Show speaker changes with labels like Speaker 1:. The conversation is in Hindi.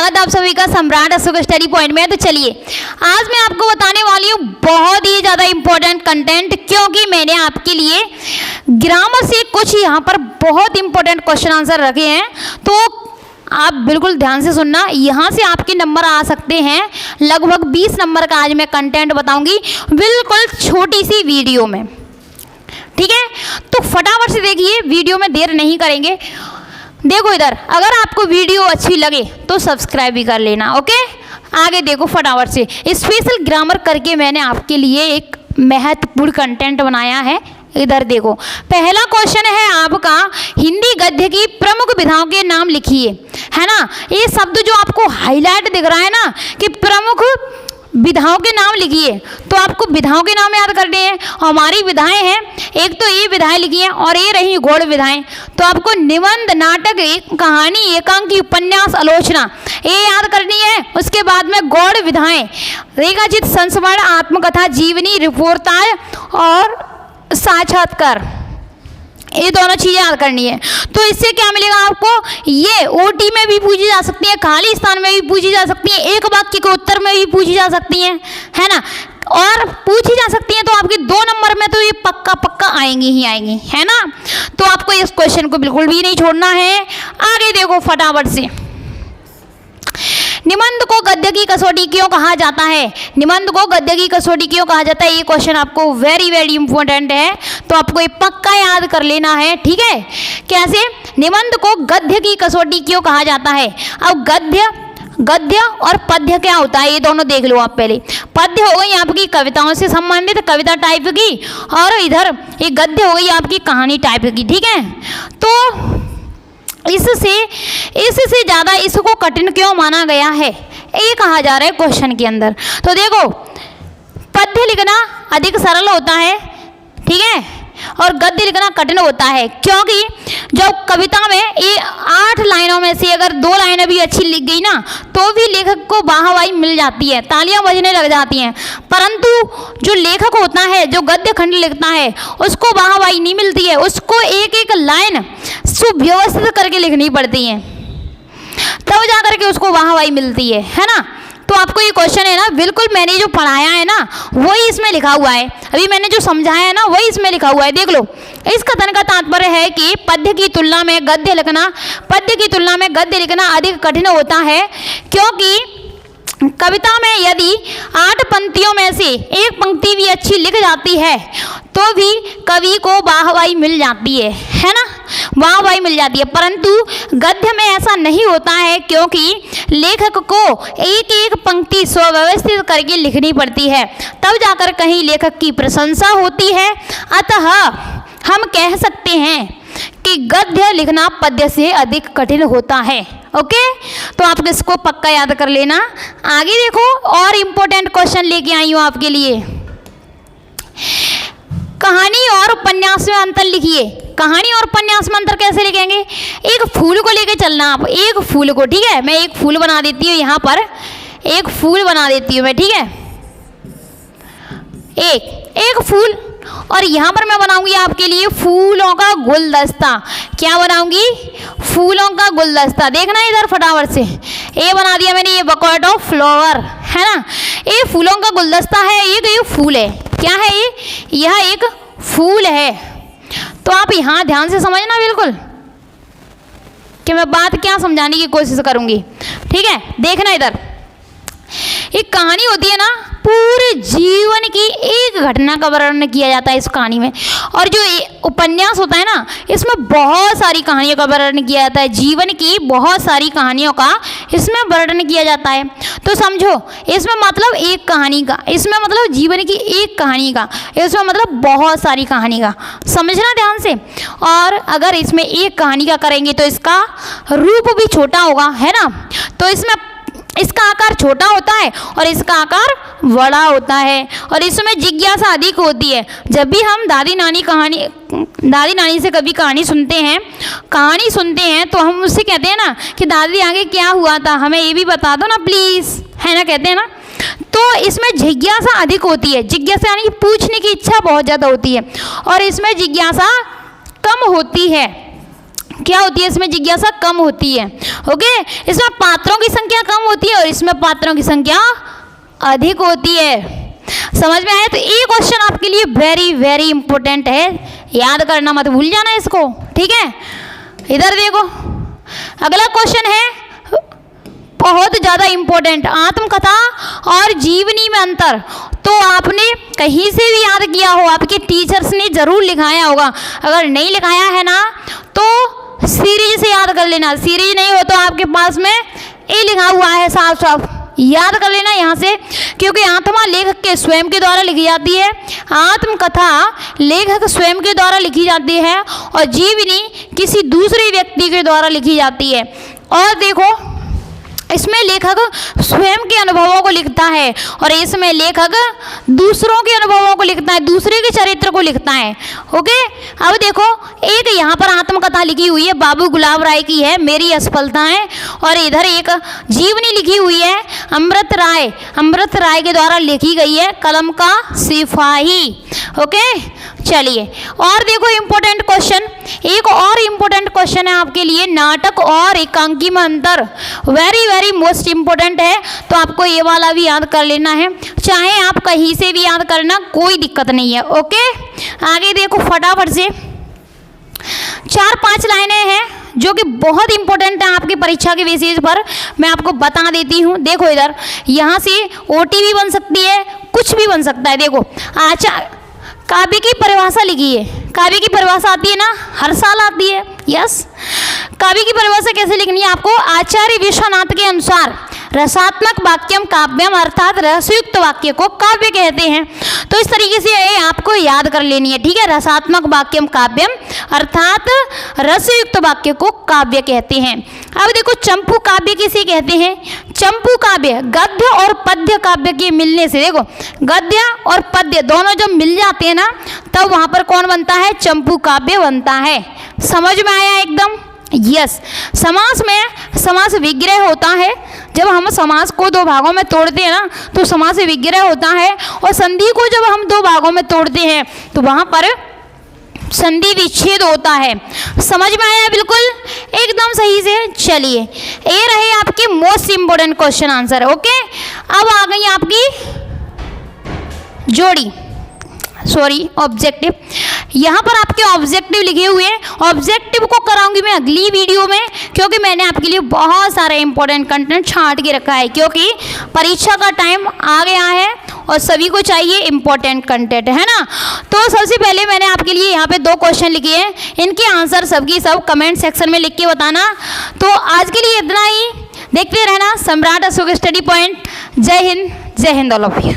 Speaker 1: स्वागत आप सभी का सम्राट अशोक स्टडी पॉइंट में। तो चलिए आज मैं आपको बताने वाली हूँ बहुत ही ज़्यादा इम्पोर्टेंट कंटेंट, क्योंकि मैंने आपके लिए ग्रामर से कुछ यहाँ पर बहुत इम्पोर्टेंट क्वेश्चन आंसर रखे हैं। तो आप बिल्कुल ध्यान से सुनना, यहाँ से आपके नंबर आ सकते हैं। लगभग 20 नंबर का आज मैं कंटेंट बताऊँगी बिल्कुल छोटी सी वीडियो में, ठीक है। तो फटाफट से देखिए, वीडियो में देर नहीं करेंगे। देखो इधर, अगर आपको वीडियो अच्छी लगे तो सब्सक्राइब भी कर लेना, ओके। आगे देखो फटाफट से, स्पेशल ग्रामर करके मैंने आपके लिए एक महत्वपूर्ण कंटेंट बनाया है। इधर देखो, पहला क्वेश्चन है आपका, हिंदी गद्य की प्रमुख विधाओं के नाम लिखिए, है ना। ये शब्द जो आपको हाईलाइट दिख रहा है ना कि प्रमुख विधाओं के नाम लिखिए, तो आपको विधाओं के नाम याद करने हैं। हमारी विधाएं हैं, एक तो ये विधाएं लिखी हैं और ये रही गौड़ विधाएं। तो आपको निबंध, नाटक, कहानी, एकांकी, उपन्यास, आलोचना ये याद करनी है। उसके बाद में गौड़ विधाएं, रेखाचित, संस्मरण, आत्मकथा, जीवनी, रिपोर्टाज और साक्षात्कार, ये दोनों चीज़ें याद करनी है। तो इससे क्या मिलेगा आपको, ये ओटी में भी पूछी जा सकती है, खाली स्थान में भी पूछी जा सकती है, एक वाक्य के उत्तर में भी पूछी जा सकती है ना। और पूछी जा सकती है तो आपके 2 नंबर में तो ये पक्का पक्का आएंगी ही आएंगी, है ना। तो आपको इस क्वेश्चन को बिल्कुल भी नहीं छोड़ना है। आगे देखो फटाफट से, निबंध को गद्य की कसौटी क्यों कहा जाता है। निबंध को गद्य की कसौटी क्यों कहा जाता है, ये क्वेश्चन आपको वेरी वेरी इंपॉर्टेंट है, तो आपको ये पक्का याद कर लेना है, ठीक है। कैसे, निबंध को गद्य की कसौटी क्यों कहा जाता है। अब गद्य और पद्य क्या होता है, ये दोनों देख लो आप पहले। पद्य हो गई आपकी कविताओं से संबंधित कविता टाइप की, और इधर ये गद्य हो गई आपकी कहानी टाइप की, ठीक है। तो इससे ज़्यादा इसको कठिन क्यों माना गया है, ये कहा जा रहा है क्वेश्चन के अंदर। तो देखो, पद्य लिखना अधिक सरल होता है, ठीक है, और गद्य लिखना कठिन होता है, क्योंकि जब कविता में ये 8 लाइनों में से अगर 2 लाइनें भी अच्छी लिख गई ना तो भी लेखक को वाहवाही मिल जाती है, तालियां बजने लग जाती हैं। परंतु जो लेखक होता है, जो गद्य खंड लिखता है, उसको वाहवाही नहीं मिलती है, उसको एक एक लाइन सुव्यवस्थित करके लिखनी पड़ती है, तब जा करके उसको वाहवाही मिलती है ना। तो आपको ये क्वेश्चन है ना, बिल्कुल मैंने जो पढ़ाया है ना वही इसमें लिखा हुआ है, अभी मैंने जो समझाया है ना वही इसमें लिखा हुआ है, देख लो। इस कथन का तात्पर्य है कि पद्य की तुलना में गद्य लिखना अधिक कठिन होता है, क्योंकि कविता में यदि 8 पंक्तियों में से एक पंक्ति भी अच्छी लिख जाती है तो भी कवि को वाहवाही मिल जाती है ना, वाहवाही मिल जाती है। परंतु गद्य में ऐसा नहीं होता है, क्योंकि लेखक को एक एक पंक्ति सुव्यवस्थित करके लिखनी पड़ती है, तब जाकर कहीं लेखक की प्रशंसा होती है। अतः हम कह सकते हैं कि गद्य लिखना पद्य से अधिक कठिन होता है, ओके। तो आप इसको पक्का याद कर लेना। आगे देखो, और इम्पोर्टेंट क्वेश्चन लेके आई हूँ आपके लिए। कहानी और उपन्यास में अंतर लिखिए। कहानी और उपन्यास में अंतर कैसे लिखेंगे, एक फूल को लेके चलना आप, एक फूल को, ठीक है। मैं एक फूल बना देती हूँ, यहाँ पर एक फूल बना देती हूँ मैं, ठीक है, एक फूल, और यहाँ पर मैं बनाऊंगी आपके लिए फूलों का गुलदस्ता। क्या बनाऊंगी, फूलों का गुलदस्ता। देखना इधर फटाफट से, ये बना दिया मैंने, ये बकेट ऑफ फ्लावर, है ना। ये फूलों का गुलदस्ता है, ये फूल है, क्या है ये, यह एक फूल है। तो आप यहाँ ध्यान से समझना बिल्कुल कि मैं बात क्या समझाने की कोशिश करूँगी, ठीक है। देखना इधर, एक कहानी होती है ना, पूरे जीवन की एक घटना का वर्णन किया जाता है इस कहानी में। और जो उपन्यास होता है ना, इसमें बहुत सारी कहानियों का वर्णन किया जाता है, जीवन की बहुत सारी कहानियों का इसमें वर्णन किया जाता है। तो समझो, इसमें मतलब एक कहानी का, इसमें मतलब जीवन की एक कहानी का, इसमें मतलब बहुत सारी कहानी का, समझना ध्यान से। और अगर इसमें एक कहानी का करेंगे तो इसका रूप भी छोटा होगा, है ना। तो इसमें इसका आकार छोटा होता है और इसका आकार बड़ा होता है, और इसमें जिज्ञासा अधिक होती है। जब भी हम दादी नानी से कभी कहानी सुनते हैं तो हम उससे कहते हैं ना कि दादी आगे क्या हुआ था, हमें ये भी बता दो ना प्लीज़, है ना, कहते हैं ना। तो इसमें जिज्ञासा अधिक होती है, जिज्ञासा यानी पूछने की इच्छा बहुत ज़्यादा होती है, और इसमें जिज्ञासा कम होती है। क्या होती है, इसमें जिज्ञासा कम होती है। ओके, इसमें पात्रों की संख्या कम होती है और इसमें पात्रों की संख्या अधिक होती है। समझ में आया? तो ये क्वेश्चन आपके लिए वेरी वेरी इंपॉर्टेंट है, याद करना मत भूल जाना इसको, ठीक है। इधर देखो, अगला क्वेश्चन है बहुत ज़्यादा इंपॉर्टेंट, आत्मकथा और जीवनी में अंतर। तो आपने कहीं से भी याद किया हो, आपके टीचर्स ने ज़रूर लिखाया होगा, अगर नहीं लिखाया है ना तो सीरीज से याद कर लेना। सीरीज नहीं हो तो आपके पास में ये लिखा हुआ है, साफ साफ याद कर लेना यहाँ से, क्योंकि आत्मा लेखक के स्वयं के द्वारा लिखी जाती है, आत्मकथा लेखक स्वयं के द्वारा लिखी जाती है और जीवनी किसी दूसरे व्यक्ति के द्वारा लिखी जाती है। और देखो, इसमें लेखक स्वयं के अनुभवों को लिखता है और इसमें लेखक दूसरों के अनुभवों को लिखता है, दूसरे के चरित्र को लिखता है। ओके, अब देखो, एक यहाँ पर आत्मकथा लिखी हुई है, बाबू गुलाब राय की है, मेरी असफलताएं, और इधर एक जीवनी लिखी हुई है, अमृत राय के द्वारा लिखी गई है, कलम का सिपाही। ओके, चलिए और देखो इम्पोर्टेंट क्वेश्चन, एक और इम्पोर्टेंट क्वेश्चन है आपके लिए, नाटक और एकांकी में अंतर, वेरी वेरी मोस्ट इम्पोर्टेंट है। तो आपको ये वाला भी याद कर लेना है, चाहे आप कहीं से भी याद करना, कोई दिक्कत नहीं है। ओके, आगे देखो फटाफट से 4-5 लाइनें हैं जो कि बहुत इंपॉर्टेंट है आपकी परीक्षा के बेसिस पर, मैं आपको बता देती हूँ। देखो इधर, यहाँ से ओटी भी बन सकती है, कुछ भी बन सकता है। देखो, काव्य की परिभाषा लिखी है, काव्य की परिभाषा आती है ना, हर साल आती है। यस, काव्य की परिभाषा कैसे लिखनी है आपको? आचार्य विश्वनाथ के अनुसार रसात्मक वाक्यम काव्यम, अर्थात रसयुक्त वाक्य को काव्य कहते हैं। तो इस तरीके से ये आपको याद कर लेनी है, ठीक है। रसात्मक वाक्यम काव्यम अर्थात रसयुक्त वाक्य को काव्य कहते हैं। अब देखो, चंपू काव्य किसे कहते हैं? चंपू काव्य गद्य और पद्य काव्य के मिलने से, देखो गद्य और पद्य दोनों जब मिल जाते हैं ना, तब वहां पर कौन बनता है? चंपू काव्य बनता है। समझ में आया एकदम? यस, समास में समास विग्रह होता है, जब हम समास को 2 भागों में तोड़ते हैं ना, तो समास विग्रह होता है, और संधि को जब हम 2 भागों में तोड़ते हैं तो वहां पर संधि विच्छेद होता है। समझ में आया? बिल्कुल एकदम सही से। चलिए, ये रहे आपके most important question answer. Okay, अब आ गई आपकी जोड़ी, सॉरी ऑब्जेक्टिव। यहाँ पर आपके ऑब्जेक्टिव लिखे हुए हैं, ऑब्जेक्टिव को कराऊंगी मैं अगली वीडियो में, क्योंकि मैंने आपके लिए बहुत सारा इंपॉर्टेंट कंटेंट छांट के रखा है, क्योंकि परीक्षा का टाइम आ गया है और सभी को चाहिए इंपॉर्टेंट कंटेंट, है ना। तो सबसे पहले मैंने आपके लिए यहाँ पे 2 क्वेश्चन लिखे हैं, इनके आंसर सबकी सब कमेंट सेक्शन में लिख के बताना। तो आज के लिए इतना ही, देखते रहना सम्राट अशोक स्टडी पॉइंट। जय हिंद ऑल ऑफ यू।